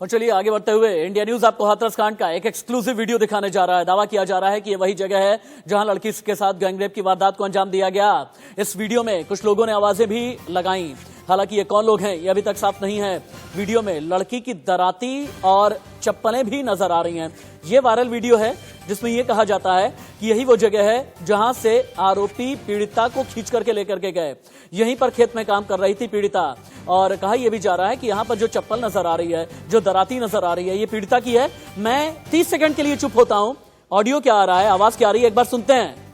और चलिए आगे बढ़ते हुए इंडिया न्यूज आपको हाथरस कांड का एक एक्सक्लूसिव वीडियो दिखाने जा रहा है। दावा किया जा रहा है कि ये वही जगह है जहां लड़की के साथ गैंगरेप की वारदात को अंजाम दिया गया। इस वीडियो में कुछ लोगों ने आवाजें भी लगाई, हालांकि ये कौन लोग हैं ये अभी तक साफ नहीं है। वीडियो में लड़की की दराती और चप्पलें भी नजर आ रही हैं। ये वायरल वीडियो है जिसमें यह कहा जाता है कि यही वो जगह है जहां से आरोपी पीड़िता को खींच करके लेकर के गए। यहीं पर खेत में काम कर रही थी पीड़िता, और कहा यह भी जा रहा है कि यहां पर जो चप्पल नजर आ रही है, जो दराती नजर आ रही है, ये पीड़िता की है। मैं 30 सेकंड के लिए चुप होता हूं। ऑडियो क्या आ रहा है, आवाज क्या आ रही है, एक बार सुनते हैं।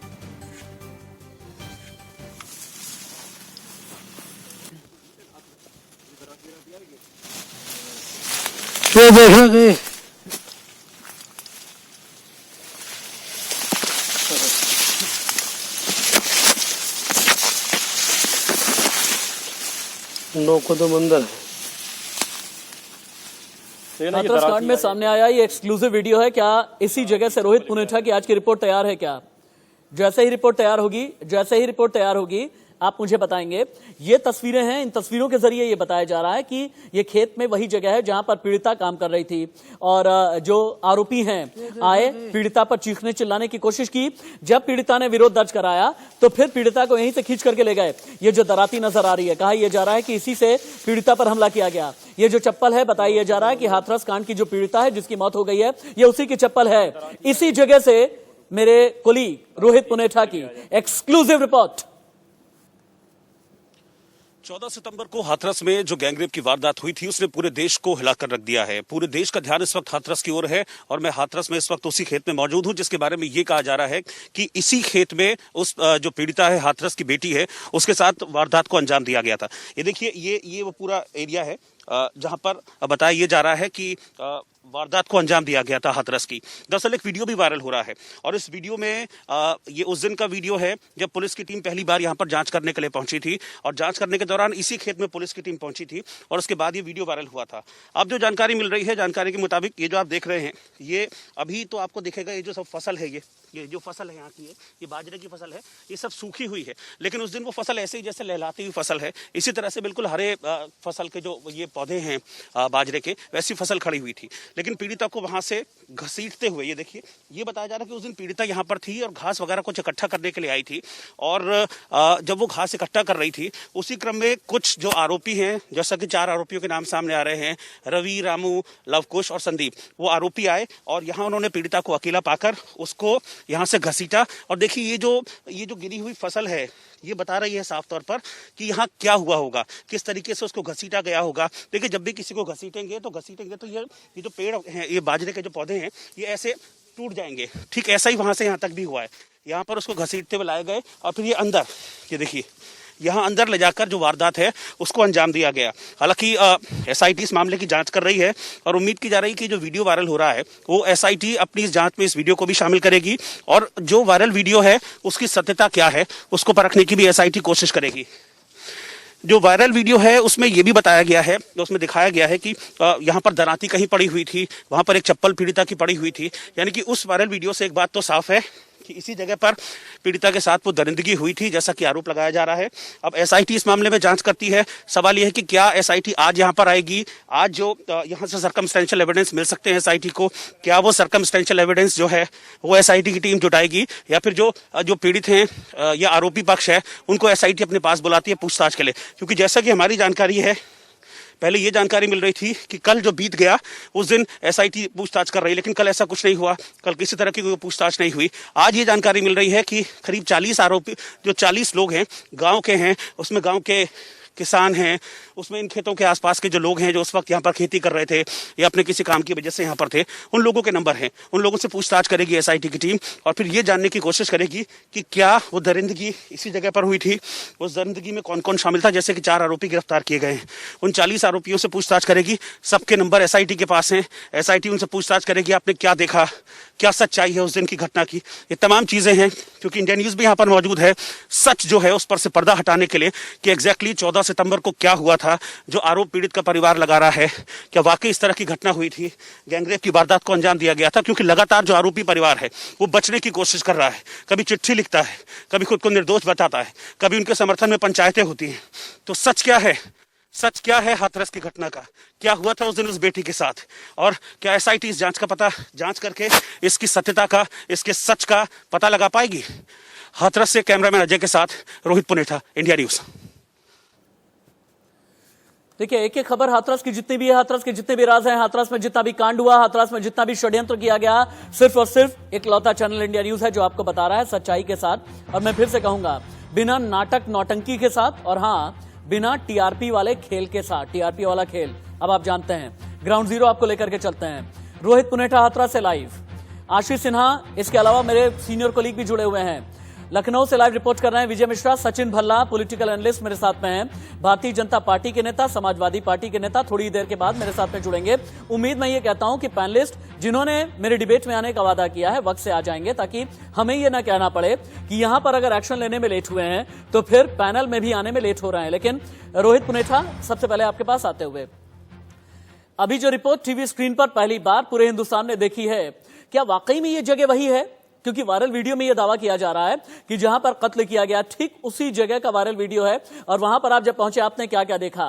ये देखोगे नौ कदम अंदर है। हाथरस कांड में सामने आया ये एक्सक्लूसिव वीडियो है। क्या इसी जगह से रोहित पुनेठा की आज की रिपोर्ट तैयार है क्या? जैसे ही रिपोर्ट तैयार होगी आप मुझे बताएंगे। ये तस्वीरें हैं, इन तस्वीरों के जरिए ये बताया जा रहा है कि ये खेत में वही जगह है जहां पर पीड़िता काम कर रही थी, और जो आरोपी हैं आए, पीड़िता पर चीखने चिल्लाने की कोशिश की। जब पीड़िता ने विरोध दर्ज कराया तो फिर पीड़िता को यहीं से खींच करके ले गए। ये जो दराती नजर आ रही है, कहा यह जा रहा है कि इसी से पीड़िता पर हमला किया गया। ये जो चप्पल है, बताया जा रहा है कि हाथरस कांड की जो पीड़िता है जिसकी मौत हो गई है, ये उसी की चप्पल है। इसी जगह से मेरे कोलीग रोहित पुनेठा की एक्सक्लूसिव रिपोर्ट। 14 सितंबर को हाथरस में जो गैंगरेप की वारदात हुई थी उसने पूरे देश को हिलाकर रख दिया है। पूरे देश का ध्यान इस वक्त हाथरस की ओर है, और मैं हाथरस में इस वक्त उसी खेत में मौजूद हूं जिसके बारे में ये कहा जा रहा है कि इसी खेत में उस जो पीड़िता है, हाथरस की बेटी है, उसके साथ वारदात को अंजाम दिया गया था। ये देखिए, ये वो पूरा एरिया है जहां पर बताया ये जा रहा है कि वारदात को अंजाम दिया गया था हाथरस की। दरअसल एक वीडियो भी वायरल हो रहा है, और इस वीडियो में ये उस दिन का वीडियो है जब पुलिस की टीम पहली बार यहाँ पर जांच करने के लिए पहुंची थी, और जांच करने के दौरान इसी खेत में पुलिस की टीम पहुंची थी, और उसके बाद ये वीडियो वायरल हुआ था। अब जो जानकारी मिल रही है, जानकारी के मुताबिक ये जो आप देख रहे हैं, ये अभी तो आपको दिखेगा, ये जो सब फसल है, ये जो फसल है यहाँ की, ये बाजरे की फसल है, ये सब सूखी हुई है। लेकिन उस दिन वो फसल ऐसे ही जैसे लहलाती हुई फसल है, इसी तरह से बिल्कुल हरे फसल के जो ये पौधे हैं बाजरे के, वैसी फसल खड़ी हुई थी। लेकिन पीड़िता को वहां से घसीटते हुए, ये देखिए, ये बताया जा रहा है कि उस दिन पीड़िता यहाँ पर थी और घास वगैरह कुछ इकट्ठा करने के लिए आई थी, और जब वो घास इकट्ठा कर रही थी उसी क्रम में कुछ जो आरोपी हैं, जैसा कि 4 आरोपियों के नाम सामने आ रहे हैं, रवि, रामू, लवकुश और संदीप, वो आरोपी आए और यहाँ उन्होंने पीड़िता को अकेला पाकर उसको यहाँ से घसीटा। और देखिए, ये जो गिरी हुई फसल है, ये बता रही है साफ तौर पर कि यहाँ क्या हुआ होगा, किस तरीके से उसको घसीटा गया होगा। देखिए, जब भी किसी को घसीटेंगे तो ये जो पेड़ हैं, ये बाजरे के जो पौधे हैं, ये ऐसे टूट जाएंगे। ठीक ऐसा ही वहां से यहाँ तक भी हुआ है। यहाँ पर उसको घसीटते हुए लाए गए, और फिर ये अंदर, ये देखिए, यहाँ अंदर ले जाकर जो वारदात है उसको अंजाम दिया गया। हालांकि एसआईटी इस मामले की जांच कर रही है, और उम्मीद की जा रही है कि जो वीडियो वायरल हो रहा है वो एसआईटी अपनी इस जांच में इस वीडियो को भी शामिल करेगी, और जो वायरल वीडियो है उसकी सत्यता क्या है उसको परखने की भी एसआईटी कोशिश करेगी। जो वायरल वीडियो है उसमें यह भी बताया गया है, उसमें दिखाया गया है कि यहाँ पर दराती कहीं पड़ी हुई थी, वहां पर एक चप्पल पीड़िता की पड़ी हुई थी। यानी कि उस वायरल वीडियो से एक बात तो साफ है कि इसी जगह पर पीड़िता के साथ वो दरिंदगी हुई थी, जैसा कि आरोप लगाया जा रहा है। अब एसआईटी इस मामले में जांच करती है। सवाल यह है कि क्या एसआईटी आज यहाँ पर आएगी, आज जो यहाँ से सर्कमस्टेंशियल एविडेंस मिल सकते हैं एसआईटी को, क्या वो सर्कमस्टेंशियल एविडेंस जो है वो एसआईटी की टीम जुटाएगी, या फिर जो पीड़ित हैं या आरोपी पक्ष है उनको एसआईटी अपने पास बुलाती है पूछताछ के लिए? क्योंकि जैसा कि हमारी जानकारी है, पहले ये जानकारी मिल रही थी कि कल जो बीत गया उस दिन एसआईटी पूछताछ कर रही है, लेकिन कल ऐसा कुछ नहीं हुआ, कल किसी तरह की कोई पूछताछ नहीं हुई। आज ये जानकारी मिल रही है कि करीब 40 आरोपी, जो 40 लोग हैं गांव के हैं, उसमें गांव के किसान हैं, उसमें इन खेतों के आसपास के जो लोग हैं जो उस वक्त यहाँ पर खेती कर रहे थे या अपने किसी काम की वजह से यहाँ पर थे, उन लोगों के नंबर हैं। उन लोगों से पूछताछ करेगी एसआईटी की टीम, और फिर ये जानने की कोशिश करेगी कि क्या वो दरिंदगी इसी जगह पर हुई थी, उस दरिंदगी में कौन कौन शामिल था। जैसे कि 4 आरोपी गिरफ्तार किए गए हैं, उन 40 आरोपियों से पूछताछ करेगी, सबके नंबर एसआईटी के पास हैं। एसआईटी उनसे पूछताछ करेगी, आपने क्या देखा, क्या सच्चाई है उस दिन की घटना की, ये तमाम चीजें हैं। क्योंकि इंडिया न्यूज भी यहाँ पर मौजूद है, सच जो है उस पर से पर्दा हटाने के लिए कि एग्जैक्टली 14 सितंबर को क्या हुआ था, जो आरोप पीड़ित का परिवार लगा रहा है, क्या वाकई इस तरह की घटना हुई थी, गैंगरेप की वारदात को अंजाम दिया गया था। क्योंकि लगातार जो आरोपी परिवार है वो बचने की कोशिश कर रहा है, कभी चिट्ठी लिखता है, कभी खुद को निर्दोष बताता है, कभी उनके समर्थन में पंचायतें होती हैं। तो सच क्या है, सच क्या है हाथरस की घटना का, क्या हुआ था उस दिन उस बेटी के साथ, और क्या एसआईटी इस जांच करके इसकी सत्यता का, इसके सच का पता लगा पाएगी। हाथरस से कैमरामैन अजय के साथ रोहित पुनेठा, इंडिया न्यूज। देखिए, एक एक खबर हाथरस की जितनी भी है, हाथरस के जितने भी राज हैं, हाथरस में जितना भी कांड हुआ, हाथरस में जितना भी षड्यंत्र किया गया, सिर्फ और सिर्फ इकलौता चैनल इंडिया न्यूज है जो आपको बता रहा है सच्चाई के साथ। और मैं फिर से कहूंगा, बिना नाटक नौटंकी के साथ, और हां, बिना टीआरपी वाले खेल के साथ। टीआरपी वाला खेल अब आप जानते हैं। ग्राउंड जीरो आपको लेकर के चलते हैं। रोहित पुनेठा हाथरस से लाइव, आशीष सिन्हा, इसके अलावा मेरे सीनियर कोलीग भी जुड़े हुए हैं। लखनऊ से लाइव रिपोर्ट कर रहे हैं विजय मिश्रा, सचिन भल्ला पॉलिटिकल एनालिस्ट मेरे साथ में हैं। भारतीय जनता पार्टी के नेता, समाजवादी पार्टी के नेता थोड़ी देर के बाद मेरे साथ में जुड़ेंगे। उम्मीद मैं ये कहता हूं कि पैनलिस्ट जिन्होंने मेरे डिबेट में आने का वादा किया है वक्त से आ जाएंगे, ताकि हमें यह ना कहना पड़े कि यहां पर अगर एक्शन लेने में लेट हुए हैं तो फिर पैनल में भी आने में लेट हो रहे हैं। लेकिन रोहित पुनेठा, सबसे पहले आपके पास आते हुए, अभी जो रिपोर्ट टीवी स्क्रीन पर पहली बार पूरे हिंदुस्तान ने देखी है, क्या वाकई में ये जगह वही है? क्योंकि वायरल वीडियो में यह दावा किया जा रहा है कि जहां पर कत्ल किया गया ठीक उसी जगह का वायरल वीडियो है। और वहां पर आप जब पहुंचे, आपने क्या क्या देखा?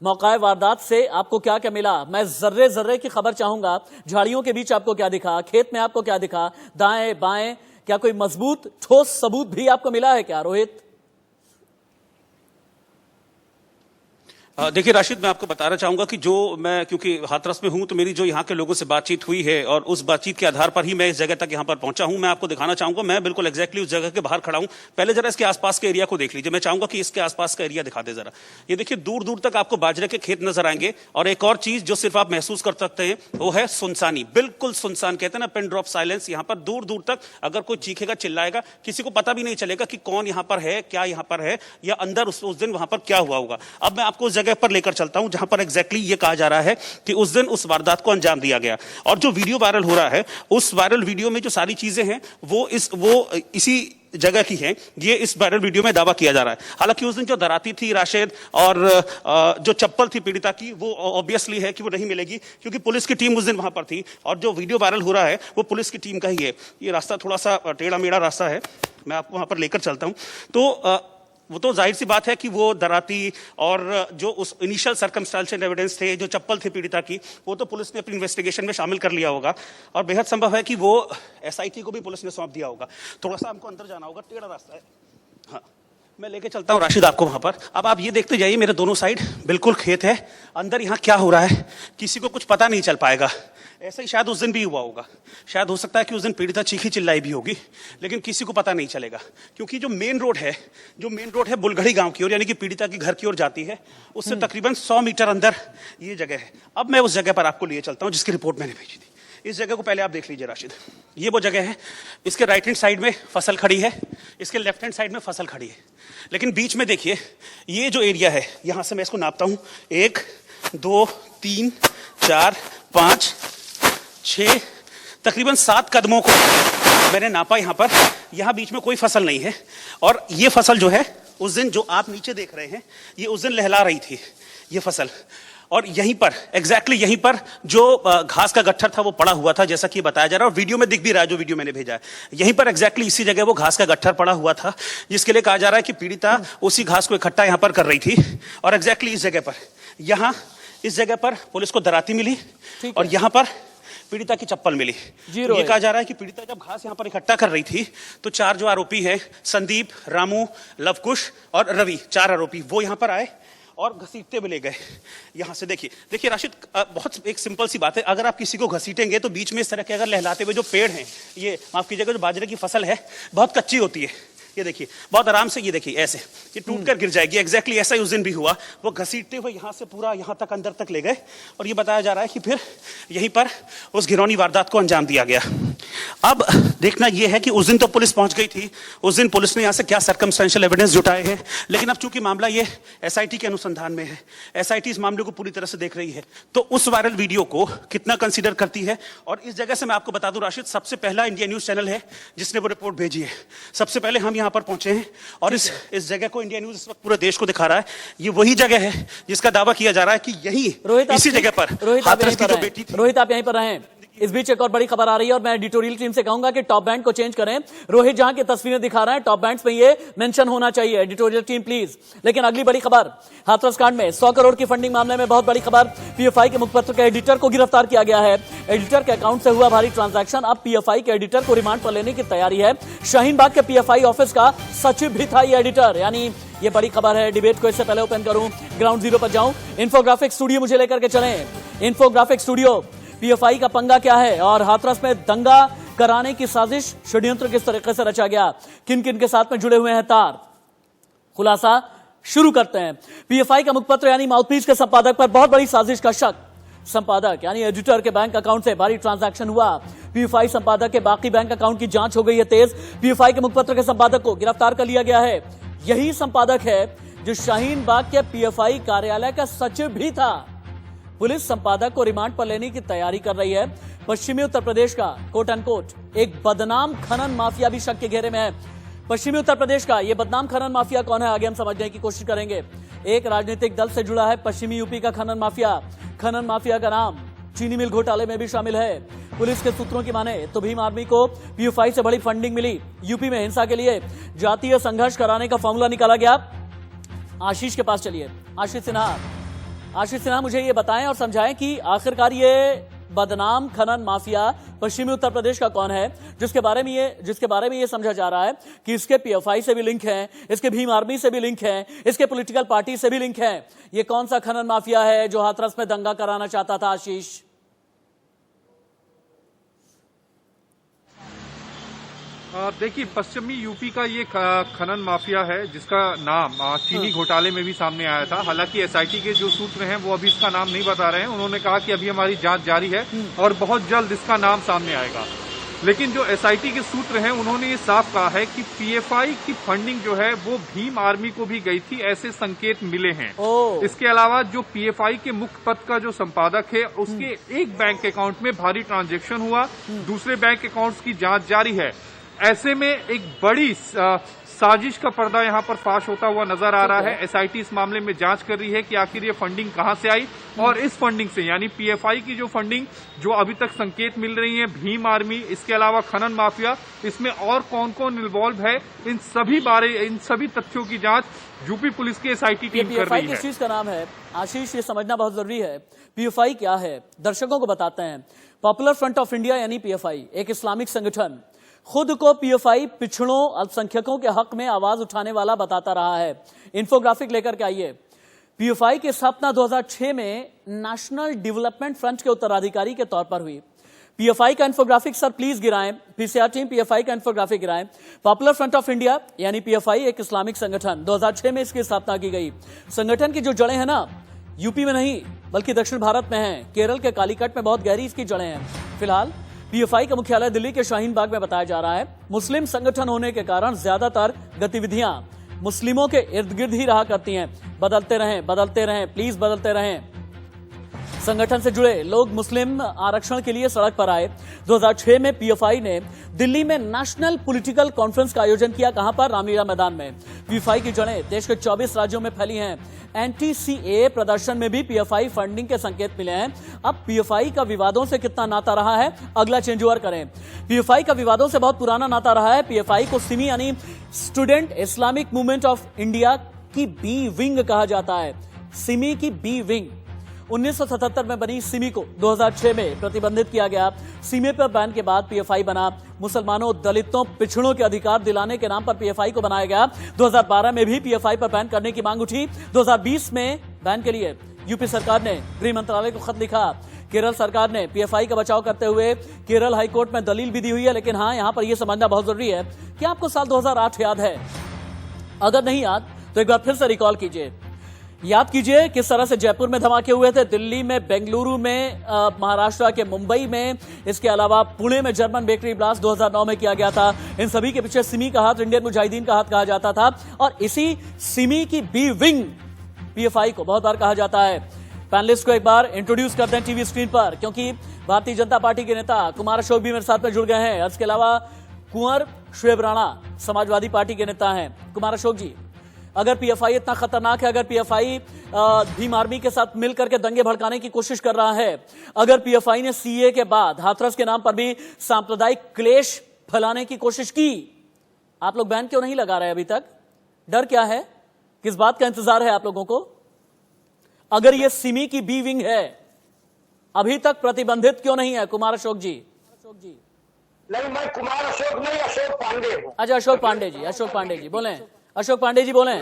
मौका वारदात से आपको क्या क्या मिला? मैं जर्रे जर्रे की खबर चाहूंगा। झाड़ियों के बीच आपको क्या दिखा? खेत में आपको क्या दिखा? दाएं बाएं क्या कोई मजबूत ठोस सबूत भी आपको मिला है क्या रोहित? देखिए राशिद, मैं आपको बताना चाहूंगा कि जो मैं, क्योंकि हाथरस में हूं, तो मेरी जो यहाँ के लोगों से बातचीत हुई है और उस बातचीत के आधार पर ही मैं इस जगह तक यहाँ पर पहुंचा हूं। मैं आपको दिखाना चाहूंगा, मैं बिल्कुल एग्जैक्टली उस जगह के बाहर खड़ा हूं। पहले जरा इसके आसपास के एरिया को देख लीजिए। मैं चाहूंगा कि इसके आसपास का एरिया दिखा दे जरा। ये देखिए, दूर दूर तक आपको बाजरे के खेत नजर आएंगे। और एक और चीज जो सिर्फ आप महसूस कर सकते हैं वो है सुनसानी, बिल्कुल सुनसान। कहते हैं ना, पिन ड्रॉप साइलेंस। यहाँ पर दूर दूर तक अगर कोई चीखेगा, चिल्लाएगा, किसी को पता भी नहीं चलेगा कि कौन यहाँ पर है, क्या यहाँ पर है, या अंदर उस दिन वहां पर क्या हुआ होगा। अब मैं आपको उस जगह पर लेकर चलता हूं जहां पर एग्जैक्टली ये कहा जा रहा है कि उस दिन उस वारदात को अंजाम दिया गया। और जो वीडियो वायरल हो रहा है, उस वायरल वीडियो में जो सारी चीजें हैं वो इसी जगह की है। ये इस वायरल वीडियो में दावा किया जा रहा है। हालांकि उस दिन जो दराती थी राशिद, और जो चप्पल थी पीड़िता की, वो ऑब्वियसली है कि वो नहीं मिलेगी, क्योंकि पुलिस की टीम उस दिन वहां पर थी। और जो वीडियो वायरल हो रहा है वो पुलिस की टीम का ही है। ये रास्ता थोड़ा सा टेढ़ा मेढ़ा रास्ता है, मैं आपको वहां पर लेकर चलता हूं। तो वो तो जाहिर सी बात है कि वो दराती और जो उस इनिशियल सर्कमस्टेंशियल एविडेंस थे, जो चप्पल थी पीड़िता की, वो तो पुलिस ने अपनी इन्वेस्टिगेशन में शामिल कर लिया होगा। और बेहद संभव है कि वो एसआईटी को भी पुलिस ने सौंप दिया होगा। थोड़ा सा हमको अंदर जाना होगा, टेढ़ा रास्ता है। हाँ, मैं लेके चलता हूँ राशिद आपको वहां पर। अब आप ये देखते जाइए, मेरे दोनों साइड बिल्कुल खेत है। अंदर यहाँ क्या हो रहा है किसी को कुछ पता नहीं चल पाएगा। ऐसा ही शायद उस दिन भी हुआ होगा। शायद हो सकता है कि उस दिन पीड़िता चीखी चिल्लाई भी होगी, लेकिन किसी को पता नहीं चलेगा। क्योंकि जो मेन रोड है बुलगढ़ी गांव की ओर, यानी कि पीड़िता की घर की ओर जाती है, उससे तकरीबन 100 मीटर अंदर ये जगह है। अब मैं उस जगह पर आपको लिए चलता हूँ जिसकी रिपोर्ट मैंने भेजी थी। इस जगह को पहले आप देख लीजिए राशिद। ये वो जगह है, इसके राइट हैंड साइड में फसल खड़ी है, इसके लेफ्ट हैंड साइड में फसल खड़ी है, लेकिन बीच में देखिए ये जो एरिया है, यहां से मैं इसको नापता हूं, 1 2 3 4 5 6 तकरीबन 7 कदमों को मैंने नापा यहाँ पर। यहाँ बीच में कोई फसल नहीं है। और ये फसल जो है, उस दिन जो आप नीचे देख रहे हैं, ये उस दिन लहला रही थी ये फसल। और यहीं पर एग्जैक्टली यहीं पर जो घास का गट्ठर था वो पड़ा हुआ था, जैसा कि बताया जा रहा है और वीडियो में दिख भी रहा है, जो वीडियो मैंने भेजा है। यहीं पर एग्जैक्टली इसी जगह वो घास का गट्ठर पड़ा हुआ था, जिसके लिए कहा जा रहा है कि पीड़िता उसी घास को इकट्ठा यहां पर कर रही थी। और एग्जैक्टली इस जगह पर, यहां इस जगह पर पुलिस को दराती मिली और यहां पर पीड़िता की चप्पल मिली। तो ये कहा जा रहा है कि पीड़िता जब घास यहां पर इकट्ठा कर रही थी तो 4 जो आरोपी हैं, संदीप, रामू, लवकुश और रवि, 4 आरोपी, वो यहां पर आए और घसीटते हुए ले गए। यहां से देखिए राशिद, बहुत एक सिंपल सी बात है। अगर आप किसी को घसीटेंगे तो बीच में इस तरह के अगर लहलाते हुए जो पेड़ हैं, ये माफ कीजिएगा, जो बाजरे की फसल है, बहुत कच्ची होती है। ये देखिए बहुत आराम से, ये देखिए ऐसे ये टूट कर गिर जाएगी। एग्जैक्टली ऐसा ही उस दिन भी हुआ। वो घसीटते हुए यहां से पूरा यहां तक अंदर तक ले गए और ये बताया जा रहा है कि फिर यहीं पर उस घिनौनी वारदात को अंजाम दिया गया। अब देखना यह है कि उस दिन तो पुलिस पहुंच गई थी, उस दिन पुलिस ने यहां से क्या सर्कमस्टेंशियल एविडेंस जुटाए हैं, लेकिन अब चूंकि मामला ये एसआईटी के अनुसंधान में है, एसआईटी इस मामले को पूरी तरह से देख रही है, तो उस वायरल वीडियो को कितना कंसीडर करती है। और इस जगह से मैं आपको बता दूं राशिद, सबसे पहला इंडिया न्यूज चैनल है जिसने वो रिपोर्ट भेजी है। सबसे पहले हम यहां पर पहुंचे हैं और इस जगह को इंडिया न्यूज इस वक्त पूरे देश को दिखा रहा है। ये वही जगह है जिसका दावा किया जा रहा है कि यही इसी जगह पर हाथरस की जो बेटी थी। रोहित, आप यहीं पर रहें। इस बीच एक और बड़ी खबर आ रही है और मैं एडिटोरियल टीम से कहूंगा कि टॉप बैंड को चेंज करें। रोहित जहां की तस्वीरें दिखा रहे हैं, टॉप बैंड्स में ये मेंशन होना चाहिए। Editorial team please. लेकिन अगली बड़ी खबर, हाथरस कांड में 100 करोड़ की फंडिंग मामले में बहुत बड़ी खबर। पीएफआई के मुखपत्र के एडिटर को गिरफ्तार किया गया है। एडिटर के अकाउंट से हुआ भारी ट्रांजैक्शन। अब पीएफआई के एडिटर को रिमांड पर लेने की तैयारी है। शाहीन बाग के पीएफआई ऑफिस का सचिव भी था ये एडिटर। यानी ये बड़ी खबर है। डिबेट को इससे पहले ओपन करूं, ग्राउंड जीरो पर जाऊं, इन्फोग्राफिक स्टूडियो मुझे लेकर के चलें। इन्फोग्राफिक स्टूडियो, पीएफआई का पंगा क्या है और हाथरस में दंगा कराने की साजिश, षड्यंत्र किस तरीके से रचा गया, किन किन के साथ में जुड़े हुए हैं तार, खुलासा शुरू करते हैं। पीएफआई का मुखपत्र यानी माउथपीस के संपादक पर बहुत बड़ी साजिश का शक। संपादक यानी एडिटर के बैंक अकाउंट से भारी ट्रांजैक्शन हुआ। पीएफआई संपादक के बाकी बैंक अकाउंट की जांच हो गई है तेज। पीएफआई के मुखपत्र के संपादक को गिरफ्तार कर लिया गया है। यही संपादक है जो शाहीन बाग के पीएफआई कार्यालय का सचिव भी था। पुलिस संपादक को रिमांड पर लेने की तैयारी कर रही है। पश्चिमी उत्तर प्रदेश का कोट अनकोट एक बदनाम खनन माफिया भी शक के घेरे में है। पश्चिमी उत्तर प्रदेश का यह बदनाम खनन माफिया कौन है, आगे हम समझने की कोशिश करेंगे। एक राजनीतिक दल से जुड़ा है पश्चिमी यूपी का खनन माफिया। खनन माफिया का नाम चीनी मिल घोटाले में भी शामिल है। पुलिस के सूत्रों की माने तो भीम आर्मी को पीएफआई से बड़ी फंडिंग मिली। यूपी में हिंसा के लिए जातीय संघर्ष कराने का फॉर्मूला निकाला गया। आशीष के पास चलिए। आशीष सिन्हा मुझे ये बताएं और समझाएं कि आखिरकार ये बदनाम खनन माफिया पश्चिमी उत्तर प्रदेश का कौन है, जिसके बारे में ये समझा जा रहा है कि इसके पीएफआई से भी लिंक है, इसके भीम आर्मी से भी लिंक है, इसके पॉलिटिकल पार्टी से भी लिंक है। ये कौन सा खनन माफिया है जो हाथरस में दंगा कराना चाहता था? आशीष, देखिए, पश्चिमी यूपी का ये खनन माफिया है जिसका नाम चीनी घोटाले में भी सामने आया था। हालांकि एसआईटी के जो सूत्र हैं वो अभी इसका नाम नहीं बता रहे हैं। उन्होंने कहा कि अभी हमारी जांच जारी है और बहुत जल्द इसका नाम सामने आएगा। लेकिन जो एसआईटी के सूत्र हैं उन्होंने ये साफ कहा है कि पीएफआई की फंडिंग जो है वो भीम आर्मी को भी गई थी, ऐसे संकेत मिले हैं। इसके अलावा जो पीएफआई के मुख्य पद का जो संपादक है उसके एक बैंक अकाउंट में भारी ट्रांजैक्शन हुआ, दूसरे बैंक अकाउंट्स की जांच जारी है। ऐसे में एक बड़ी साजिश का पर्दा यहां पर फाश होता हुआ नजर आ रहा है। एसआईटी इस मामले में जांच कर रही है कि आखिर ये फंडिंग कहां से आई और इस फंडिंग से यानी पीएफआई की जो फंडिंग जो अभी तक संकेत मिल रही है, भीम आर्मी, इसके अलावा खनन माफिया, इसमें और कौन कौन इन्वॉल्व है, इन सभी तथ्यों की जांच यूपी पुलिस की एसआईटी टीम कर रही है। किस चीज का नाम है आशीष, ये समझना बहुत जरूरी है। पीएफआई क्या है दर्शकों को बताते हैं। पॉपुलर फ्रंट ऑफ इंडिया यानी पीएफआई एक इस्लामिक संगठन, खुद को पीएफआई पिछड़ों अल्पसंख्यकों के हक में आवाज उठाने वाला बताता रहा है। इन्फोग्राफिक लेकर के आइए। पीएफआई की स्थापना 2006 में नेशनल डेवलपमेंट फ्रंट के उत्तराधिकारी के तौर पर हुई। पीएफआई का इन्फोग्राफिक सर प्लीज गिराएं। पीसीआर टीम पीएफआई का इन्फोग्राफिक गिराएं। पॉपुलर फ्रंट ऑफ इंडिया यानी पीएफआई एक इस्लामिक संगठन, 2006 में इसकी स्थापना की गई। संगठन की जो जड़ें हैं ना, यूपी में नहीं बल्कि दक्षिण भारत में है। केरल के कालीकट में बहुत गहरी इसकी जड़ें हैं। फिलहाल पीएफआई का मुख्यालय दिल्ली के शाहीन बाग में बताया जा रहा है। मुस्लिम संगठन होने के कारण ज्यादातर गतिविधियां मुस्लिमों के इर्द गिर्द ही रहा करती हैं। बदलते रहें, प्लीज बदलते रहें। संगठन से जुड़े लोग मुस्लिम आरक्षण के लिए सड़क पर आए। 2006 में पीएफआई ने दिल्ली में नेशनल पॉलिटिकल कॉन्फ्रेंस का आयोजन किया। कहां पर? रामलीला मैदान में। पीएफआई की जड़ें देश के 24 राज्यों में फैली हैं। एंटी-सीएए प्रदर्शन में भी पीएफआई फंडिंग के संकेत मिले हैं। अब पीएफआई का विवादों से कितना नाता रहा है, अगला चेंज ओवर करें। पीएफआई का विवादों से बहुत पुराना नाता रहा है। पीएफआई को सिमी यानी student Islamic movement of India की बी विंग कहा जाता है। सिमी की बी विंग 1977 में बनी। सिमी को 2006 में प्रतिबंधित किया गया। सीमे पर बैन के बाद पीएफआई बना। मुसलमानों, दलितों, पिछड़ों के अधिकार दिलाने के नाम पर पीएफआई को बनाया गया। 2012 में भी पीएफआई पर बैन करने की मांग उठी। 2020 में बैन के लिए यूपी सरकार ने गृह मंत्रालय को खत लिखा। केरल सरकार ने पीएफआई का बचाव करते हुए केरल हाईकोर्ट में दलील भी दी हुई है। लेकिन हाँ, यहां पर यह समझना बहुत जरूरी है कि आपको साल 2008 याद है? अगर नहीं याद तो एक बार फिर से रिकॉल कीजिए। याद कीजिए किस तरह से जयपुर में धमाके हुए थे, दिल्ली में, बेंगलुरु में, महाराष्ट्र के मुंबई में, इसके अलावा पुणे में जर्मन बेकरी ब्लास्ट 2009 में किया गया था। इन सभी के पीछे सिमी का हाथ, इंडियन मुजाहिदीन का हाथ कहा जाता था। और इसी सिमी की बी विंग पीएफआई को बहुत बार कहा जाता है। पैनलिस्ट को एक बार इंट्रोड्यूस करते हैं टीवी स्क्रीन पर, क्योंकि भारतीय जनता पार्टी के नेता कुमार अशोक भी मेरे साथ में जुड़ गए हैं। इसके अलावा कुंवर शुएब राणा समाजवादी पार्टी के नेता हैं। कुमार अशोक जी, अगर पीएफआई इतना खतरनाक है, अगर पीएफआई भीम आर्मी के साथ मिलकर के दंगे भड़काने की कोशिश कर रहा है, अगर पीएफआई ने सीए के बाद हाथरस के नाम पर भी सांप्रदायिक क्लेश फैलाने की कोशिश की, आप लोग बैन क्यों नहीं लगा रहे अभी तक? डर क्या है? किस बात का इंतजार है आप लोगों को? अगर यह सिमी की बी विंग है, अभी तक प्रतिबंधित क्यों नहीं है? कुमार अशोक जी। नहीं, मैं कुमार अशोक नहीं, अशोक पांडे हूँ। अच्छा, अशोक पांडे जी, अशोक पांडे जी बोले। अशोक पांडे जी बोले।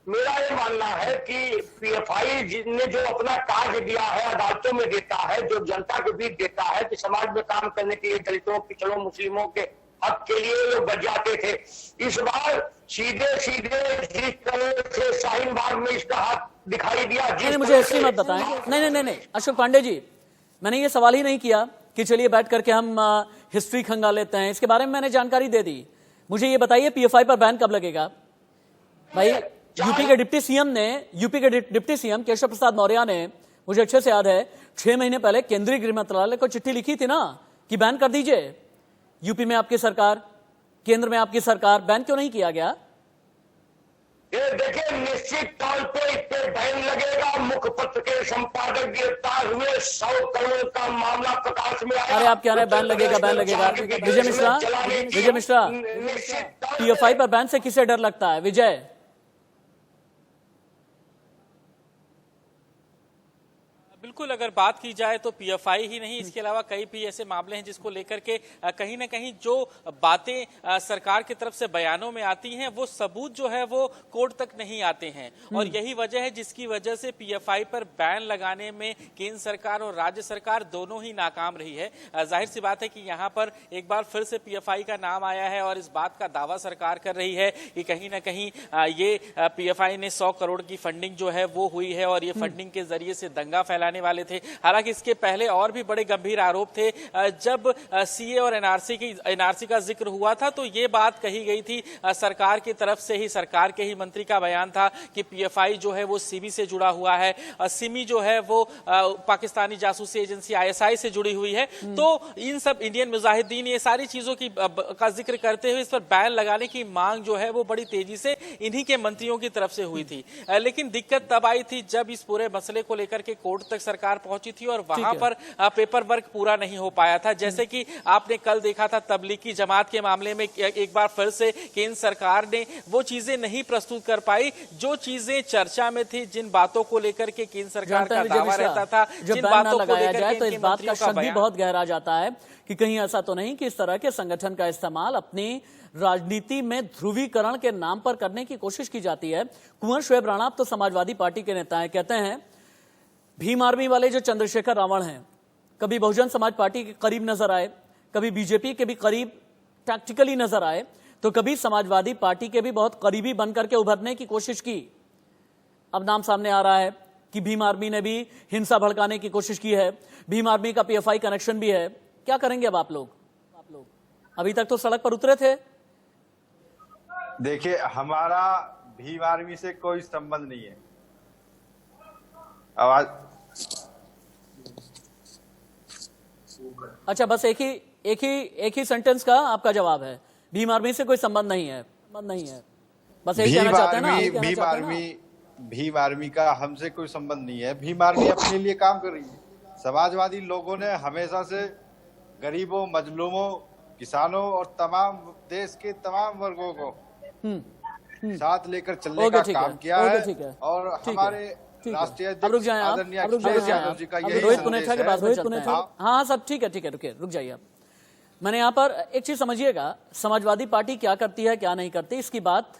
मेरा ये मानना है कि पीएफआई ने जो अपना कार्य दिया है, अदालतों में देता है, जो जनता के बीच देता है कि समाज में काम करने के लिए दलितों, पिछड़ों, मुस्लिमों के हक के लिए लोग बच जाते थे, इस बार सीधे सीधे जिस तरह से शाहीन बाग में इसका हाथ दिखाई दिया। नहीं, मुझे हिस्ट्री मत बताएं। नहीं, अशोक पांडे जी, मैंने ये सवाल ही नहीं किया कि चलिए बैठ करके हम हिस्ट्री खंगाल लेते हैं, इसके बारे में मैंने जानकारी दे दी। मुझे ये बताइए पीएफआई पर बैन कब लगेगा? भाई, यूपी के डिप्टी सीएम केशव प्रसाद मौर्य ने, मुझे अच्छे से याद है, 6 महीने पहले केंद्रीय गृह मंत्रालय को चिट्ठी लिखी थी ना कि बैन कर दीजिए। यूपी में आपकी सरकार, केंद्र में आपकी सरकार, बैन क्यों नहीं किया गया? ये देखिए, निश्चित तौर पे इस पे बैन लगेगा। मुखपत्र के संपादक गिरफ्तार हुए, 100 करोड़ का मामला प्रकाश में आया। अरे आप क्या रहे, बैन लगेगा, बैन लगेगा। विजय मिश्रा, पीएफआई पर बैन से किसे डर लगता है? विजय, बिल्कुल, अगर बात की जाए तो पीएफआई ही नहीं, इसके अलावा कई भी ऐसे मामले हैं जिसको लेकर के कहीं ना कहीं जो बातें सरकार की तरफ से बयानों में आती हैं, वो सबूत जो है वो कोर्ट तक नहीं आते हैं। और यही वजह है जिसकी वजह से पीएफआई पर बैन लगाने में केंद्र सरकार और राज्य सरकार दोनों ही नाकाम रही है। जाहिर सी बात है कि यहाँ पर एक बार फिर से पीएफआई का नाम आया है और इस बात का दावा सरकार कर रही है कि कहीं ना कहीं ये पीएफआई ने 100 करोड़ की फंडिंग जो है वो हुई है और ये फंडिंग के जरिए से दंगा फैलाने वाले थे। हालांकि इसके पहले और भी बड़े गंभीर आरोप थे। जब सीए और एनआरसी का जिक्र हुआ था तो ये बात कही गई थी सरकार की तरफ से ही, सरकार के ही मंत्री का बयान था कि पीएफआई जो है वो सिमी से जुड़ा हुआ है, सिमी जो है वो पाकिस्तानी जासूसी एजेंसी आईएसआई से जुड़ी हुई है। तो इन सब इंडियन मुजाहिदीन, ये सारी चीजों का जिक्र करते हुए इस पर बैन लगाने की मांग जो है वो बड़ी तेजी से इन्हीं के मंत्रियों की तरफ से हुई थी। लेकिन दिक्कत तब आई थी जब इस पूरे मसले को लेकर के कोर्ट तक सरकार पहुंची थी और वहां पर पेपर वर्क पूरा नहीं हो पाया था। जैसे कि आपने कल देखा था तबलीगी जमात के मामले में एक बार फिर से केंद्र सरकार ने वो चीजें नहीं प्रस्तुत कर पाई जो चीजें चर्चा में थी, जिन बातों को लेकर के केंद्र सरकार का दावा रहता था, जिन बातों को लेकर के तो इस बात का शक भी बहुत गहरा जाता है कि कहीं ऐसा तो नहीं कि इस तरह के संगठन का इस्तेमाल अपनी राजनीति में ध्रुवीकरण के नाम पर करने की कोशिश की जाती है। कुंवर शोएब राणा तो समाजवादी पार्टी के नेता हैं, कहते हैं भीम आर्मी वाले जो चंद्रशेखर रावण हैं, कभी बहुजन समाज पार्टी के करीब नजर आए, कभी बीजेपी के भी करीब टैक्टिकली नजर आए, तो कभी समाजवादी पार्टी के भी बहुत करीबी बनकर के उभरने की कोशिश की। अब नाम सामने आ रहा है कि भीम आर्मी ने भी हिंसा भड़काने की कोशिश की है, भीम आर्मी का पीएफआई कनेक्शन भी है। क्या करेंगे अब आप लोग? अभी तक तो सड़क पर उतरे थे। देखिए, हमारा भीम आर्मी से कोई संबंध नहीं है। आवाज अच्छा, बस एक ही सेंटेंस का आपका जवाब है, भीम आर्मी से कोई संबंध नहीं है। बस यही कहना चाहते हैं ना? भीम आर्मी का हमसे कोई संबंध नहीं है। भीम आर्मी अपने लिए काम कर रही है। समाजवादी लोगों ने हमेशा से गरीबों, मजलूमों, किसानों और तमाम देश के तमाम वर्गों को साथ लेकर चलने का काम किया है। और हमारे राष्ट्रीय अध्यक्ष आदरणीय अखिलेश यादव जी का यही रोहित पुनेठा के पास में चलते हैं। हाँ, सब ठीक है, रुकिए, रुक जाइए। मैंने यहाँ पर एक चीज समझिएगा, समाजवादी पार्टी क्या करती है क्या नहीं करती, इसकी बात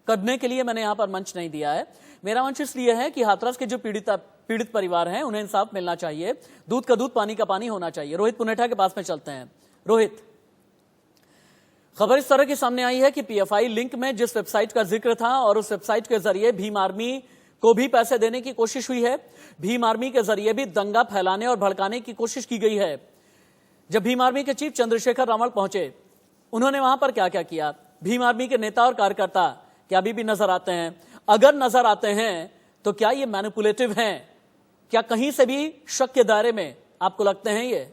करने के लिए मैंने यहाँ पर मंच नहीं दिया है। मेरा मंच इसलिए है कि हाथरस के जो पीड़ित परिवार हैं उन्हें इंसाफ मिलना चाहिए, दूध का दूध, पानी का पानी होना चाहिए। रोहित पुनेठा के पास में चलते हैं। रोहित, खबर इस तरह की सामने आई है कि पीएफआई लिंक में जिस वेबसाइट का जिक्र था और उस वेबसाइट के जरिए भीम आर्मी को भी पैसे देने की कोशिश हुई है, भीम आर्मी के जरिए भी दंगा फैलाने और भड़काने की कोशिश की गई है। जब भीम आर्मी के चीफ चंद्रशेखर रावण पहुंचे, उन्होंने वहां पर क्या क्या किया? भीम आर्मी के नेता और कार्यकर्ता क्या अभी भी नजर आते हैं? अगर नजर आते हैं तो क्या ये मैनिपुलेटिव हैं? क्या कहीं से भी शक के दायरे में आपको लगते हैं ये?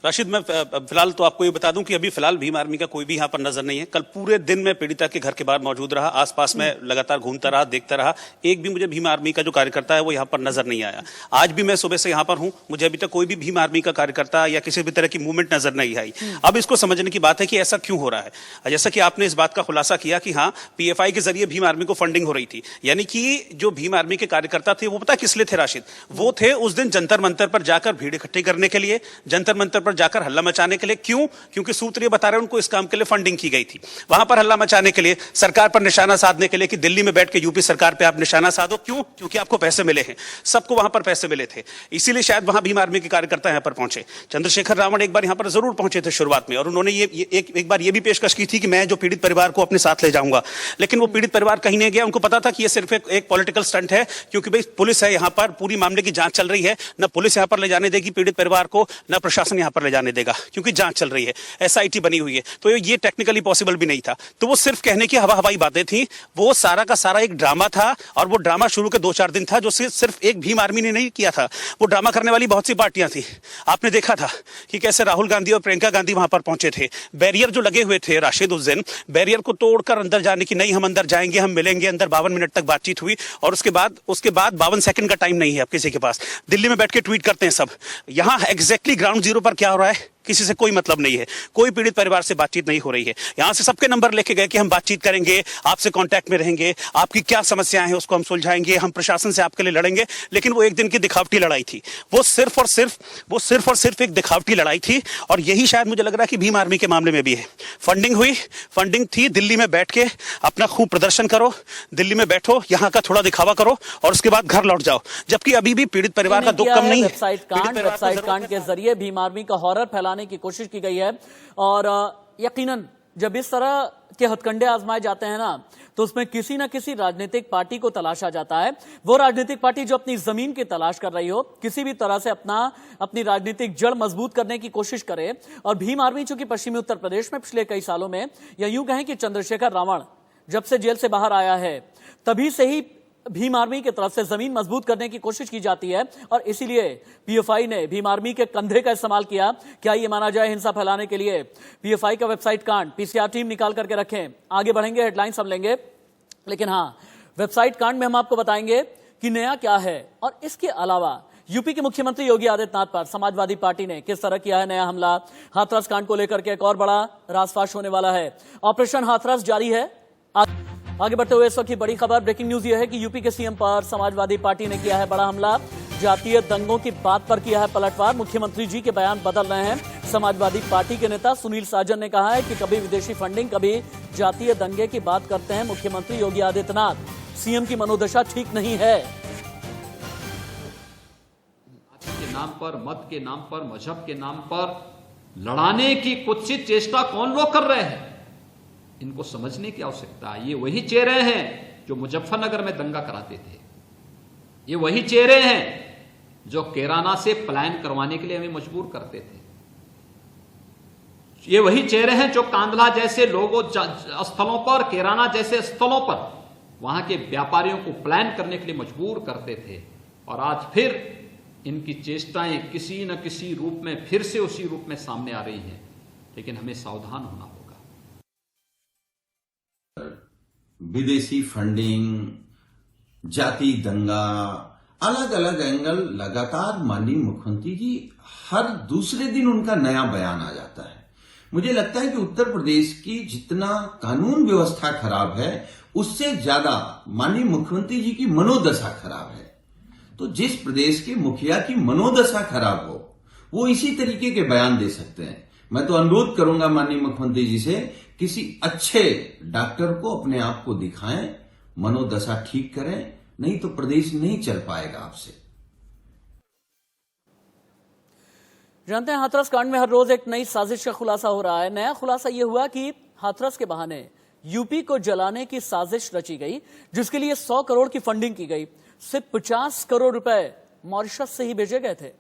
राशिद, मैं फिलहाल तो आपको ये बता दूं कि अभी फिलहाल भीम आर्मी का कोई भी यहाँ पर नजर नहीं है। कल पूरे दिन मैं पीड़िता के घर के बाहर मौजूद रहा, आसपास में लगातार घूमता रहा, देखता रहा, एक भी मुझे भीम आर्मी का जो कार्यकर्ता है वो यहाँ पर नजर नहीं आया। आज भी मैं सुबह से यहाँ पर हूँ, मुझे अभी तक कोई भी भीम आर्मी का कार्यकर्ता या किसी भी तरह की मूवमेंट नजर नहीं आई। अब इसको समझने की बात है कि ऐसा क्यों हो रहा है। जैसा कि आपने इस बात का खुलासा किया कि हाँ, पीएफआई के जरिए भीम आर्मी को फंडिंग हो रही थी, यानी कि जो भीम आर्मी के कार्यकर्ता थे वो पता किस लिए थे राशिद? वो थे उस दिन जंतर मंतर पर जाकर भीड़ इकट्ठी करने के लिए, जंतर मंतर पर जाकर हल्ला मचाने के लिए। क्यों? क्योंकि सूत्र ये बता रहे हैं उनको इस काम के लिए फंडिंग की गई थी, वहां पर हल्ला मचाने के लिए, सरकार पर निशाना साधने के लिए कि दिल्ली में बैठ के यूपी सरकार पे आप निशाना साधो। क्यों? क्योंकि आपको पैसे मिले हैं, सबको वहां पर पैसे मिले थे, इसीलिए शायद वहां भीम आर्मी के कार्यकर्ता यहां पर पहुंचे। चंद्रशेखर रावण एक बार यहां पर जरूर पहुंचे थे शुरुआत में, और उन्होंने एक बार ये भी पेशकश की थी कि मैं जो पीड़ित परिवार को अपने साथ ले जाऊंगा, लेकिन वो पीड़ित परिवार कहीं नहीं गया। उनको पता था कि ये सिर्फ एक पॉलिटिकल स्टंट है, क्योंकि भाई पुलिस है यहां पर, पूरी मामले की जांच चल रही है, न पुलिस यहां पर ले जाने देगी पीड़ित परिवार को, न प्रशासन यहां पर ले जाने देगा, क्योंकि जांच चल रही है, एसआईटी बनी हुई है। तो ये टेक्निकली पॉसिबल भी नहीं था। तो वो सिर्फ कहने की हवा हवाई बातें थी, वो सारा का सारा एक ड्रामा था। और वो ड्रामा शुरू के 2-4 दिन था, जो सिर्फ एक भीम आर्मी ने नहीं किया था, वो ड्रामा करने वाली बहुत सी पार्टियां थी। आपने देखा था कि कैसे राहुल गांधी और प्रियंका गांधी वहां पर पहुंचे थे। बैरियर जो लगे हुए थे राशिद उस दिन, बैरियर को तोड़कर अंदर जाने की, नहीं हम अंदर जाएंगे, हम मिलेंगे अंदर, 52 मिनट तक बातचीत हुई, और उसके बाद 52 सेकंड का टाइम नहीं है अब किसी के पास। दिल्ली में बैठ के ट्वीट करते हैं सब। यहां एग्जैक्टली ग्राउंड जीरो पर क्या हो रहा है किसी से कोई मतलब नहीं है, कोई पीड़ित परिवार से बातचीत नहीं हो रही है। यहां से सबके नंबर लेके गए कि हम बातचीत करेंगे, आपसे कांटेक्ट में रहेंगे, आपकी क्या समस्याएं हैं उसको हम सुलझाएंगे, हम प्रशासन से आपके लिए लड़ेंगे। लेकिन वो एक दिन की दिखावटी लड़ाई थी, वो सिर्फ और सिर्फ एक दिखावटी लड़ाई थी। और यही शायद मुझे लग रहा है कि भीम आर्मी के मामले में भी है। फंडिंग हुई, फंडिंग थी, दिल्ली में बैठ के अपना खूब प्रदर्शन करो, दिल्ली में बैठो, यहां का थोड़ा दिखावा करो, और उसके बाद घर लौट जाओ। जबकि अभी भी पीड़ित परिवार का दुख कम नहीं है। वेबसाइट कांड के जरिए भीम आर्मी का हॉरर फैलाने की कोशिश की गई है। और यकीनन जब इस तरह के हथकंडे आजमाए जाते हैं ना, तो उसमें किसी ना किसी राजनीतिक पार्टी को तलाशा जाता है। वो राजनीतिक पार्टी जो अपनी जमीन की तलाश कर रही हो, किसी भी तरह से अपनी राजनीतिक जड़ मजबूत करने की कोशिश करे। और भीम आर्मी चूंकि पश्चिमी उत्तर प्रदेश में पिछले कई सालों में, या यूं कहें कि चंद्रशेखर रावण जब से जेल से बाहर आया है, तभी से ही भीम आर्मी की तरफ से जमीन मजबूत करने की कोशिश की जाती है। और इसीलिए पीएफआई ने भीम आर्मी के कंधे का इस्तेमाल किया। क्या ये माना जाए हिंसा फैलाने के लिए? पीएफआई का वेबसाइट कांड पीसीआर टीम निकाल करके रखें। आगे बढ़ेंगे, हेडलाइंस हम लेंगे, लेकिन हाँ, वेबसाइट कांड में हम आपको बताएंगे कि नया क्या है। और इसके अलावा यूपी के मुख्यमंत्री योगी आदित्यनाथ पर समाजवादी पार्टी ने किस तरह किया है नया हमला। हाथरस कांड को लेकर के एक और बड़ा रासफाश होने वाला है। ऑपरेशन हाथरस जारी है। आगे बढ़ते हुए इस वक्त की बड़ी खबर, ब्रेकिंग न्यूज यह है कि यूपी के सीएम पर समाजवादी पार्टी ने किया है बड़ा हमला। जातीय दंगों की बात पर किया है पलटवार। मुख्यमंत्री जी के बयान बदल रहे हैं। समाजवादी पार्टी के नेता सुनील साजन ने कहा है कि कभी विदेशी फंडिंग, कभी जातीय दंगे की बात करते हैं मुख्यमंत्री योगी आदित्यनाथ। सीएम की मनोदशा ठीक नहीं है। के नाम पर, मत के नाम पर, मजहब के नाम पर लड़ाने की कुत्सित चेष्टा कौन लोग कर रहे हैं, इनको समझने की आवश्यकता है। ये वही चेहरे हैं जो मुजफ्फरनगर में दंगा कराते थे। ये वही चेहरे हैं जो कैराना से पलायन करवाने के लिए हमें मजबूर करते थे। ये वही चेहरे हैं जो कांधला जैसे लोगों स्थलों पर, कैराना जैसे स्थलों पर वहां के व्यापारियों को पलायन करने के लिए मजबूर करते थे। और आज फिर इनकी चेष्टाएं किसी न किसी रूप में फिर से उसी रूप में सामने आ रही हैं। लेकिन हमें सावधान होना होगा। विदेशी फंडिंग, जाति दंगा, अलग अलग एंगल लगातार माननीय मुख्यमंत्री जी हर दूसरे दिन उनका नया बयान आ जाता है। मुझे लगता है कि उत्तर प्रदेश की जितना कानून व्यवस्था खराब है, उससे ज्यादा माननीय मुख्यमंत्री जी की मनोदशा खराब है। तो जिस प्रदेश के मुखिया की मनोदशा खराब हो, वो इसी तरीके के बयान दे सकते हैं। मैं तो अनुरोध करूंगा माननीय मुख्यमंत्री जी से, किसी अच्छे डॉक्टर को अपने आप को दिखाएं, मनोदशा ठीक करें, नहीं तो प्रदेश नहीं चल पाएगा आपसे। जानते हैं, हाथरस कांड में हर रोज एक नई साजिश का खुलासा हो रहा है। नया खुलासा यह हुआ कि हाथरस के बहाने यूपी को जलाने की साजिश रची गई, जिसके लिए 100 करोड़ की फंडिंग की गई। सिर्फ 50 करोड़ रुपए मॉरिशस से ही भेजे गए थे।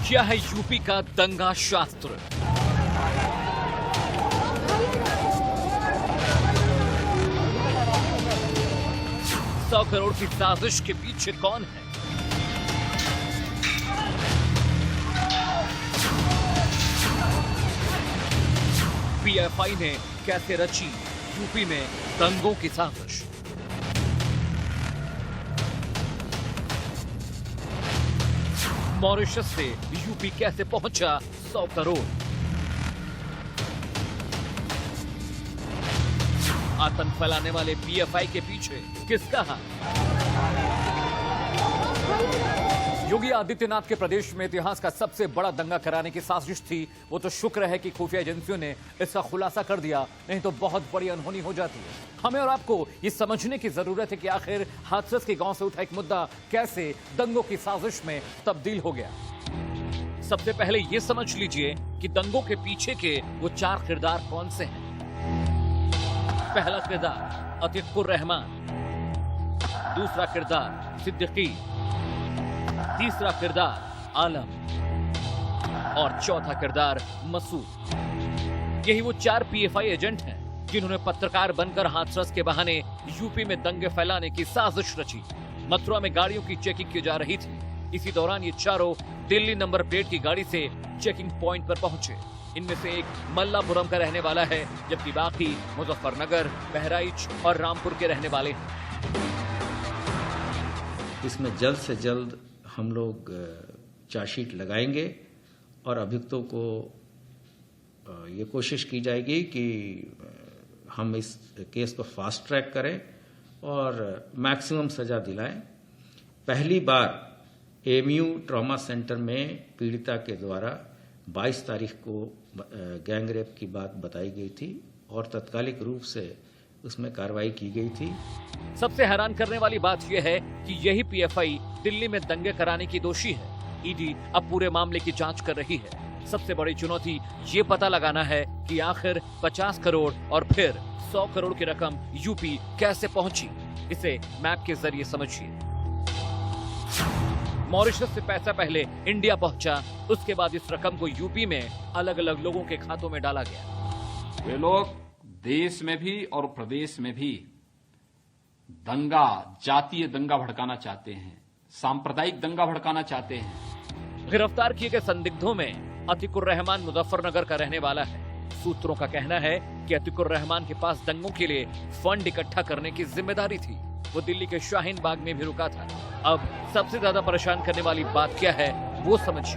क्या है यूपी का दंगा शास्त्र? 100 करोड़ की साजिश के पीछे कौन है? पीएफआई ने कैसे रची यूपी में दंगों की साजिश? मॉरिशस से यूपी कैसे पहुंचा 100 करोड़? आतंक फैलाने वाले पीएफआई के पीछे किसका हाथ? योगी आदित्यनाथ के प्रदेश में इतिहास का सबसे बड़ा दंगा कराने की साजिश थी। वो तो शुक्र है कि खुफिया एजेंसियों ने इसका खुलासा कर दिया, नहीं तो बहुत बड़ी अनहोनी हो जाती है। हमें और आपको ये समझने की जरूरत है कि आखिर हाथरस के गांव से उठा एक मुद्दा कैसे दंगों की साजिश में तब्दील हो गया। सबसे पहले ये समझ लीजिए कि दंगों के पीछे के वो 4 किरदार कौन से हैं। पहला किरदार अतीकुर रहमान, दूसरा किरदार सिद्दीकी, तीसरा किरदार आलम और चौथा किरदार मसूद। यही वो 4 पीएफआई एजेंट हैं जिन्होंने पत्रकार बनकर हाथरस के बहाने यूपी में दंगे फैलाने की साजिश रची। मथुरा में गाड़ियों की चेकिंग की जा रही थी। इसी दौरान ये चारों दिल्ली नंबर प्लेट की गाड़ी से चेकिंग पॉइंट पर पहुंचे। इनमें से एक मल्लापुरम का रहने वाला है, जबकि बाकी मुजफ्फरनगर, बहराइच और रामपुर के रहने वाले हैं। इसमें जल्द से जल्द हम लोग चार्जशीट लगाएंगे और अभियुक्तों को ये कोशिश की जाएगी कि हम इस केस को फास्ट ट्रैक करें और मैक्सिमम सजा दिलाएं। पहली बार एमयू ट्रॉमा सेंटर में पीड़िता के द्वारा 22 तारीख को गैंग रेप की बात बताई गई थी और तत्कालिक रूप से उसमें कार्रवाई की गई थी। सबसे हैरान करने वाली बात यह है कि यही पीएफआई दिल्ली में दंगे कराने की दोषी है। ईडी अब पूरे मामले की जांच कर रही है। सबसे बड़ी चुनौती ये पता लगाना है कि आखिर 50 करोड़ और फिर 100 करोड़ की रकम यूपी कैसे पहुंची। इसे मैप के जरिए समझिए। मॉरिशस से पैसा पहले इंडिया पहुंचा, उसके बाद इस रकम को यूपी में अलग अलग लोगों के खातों में डाला गया। वे लोग देश में भी और प्रदेश में भी दंगा, जातीय दंगा भड़काना चाहते हैं, सांप्रदायिक दंगा भड़काना चाहते हैं। गिरफ्तार किए गए संदिग्धों में अतीकुर रहमान मुजफ्फरनगर का रहने वाला है। सूत्रों का कहना है कि अतीकुर रहमान के पास दंगों के लिए फंड इकट्ठा करने की जिम्मेदारी थी। वो दिल्ली के शाहीन बाग में भी रुका था। अब सबसे ज्यादा परेशान करने वाली बात क्या है वो समझिए।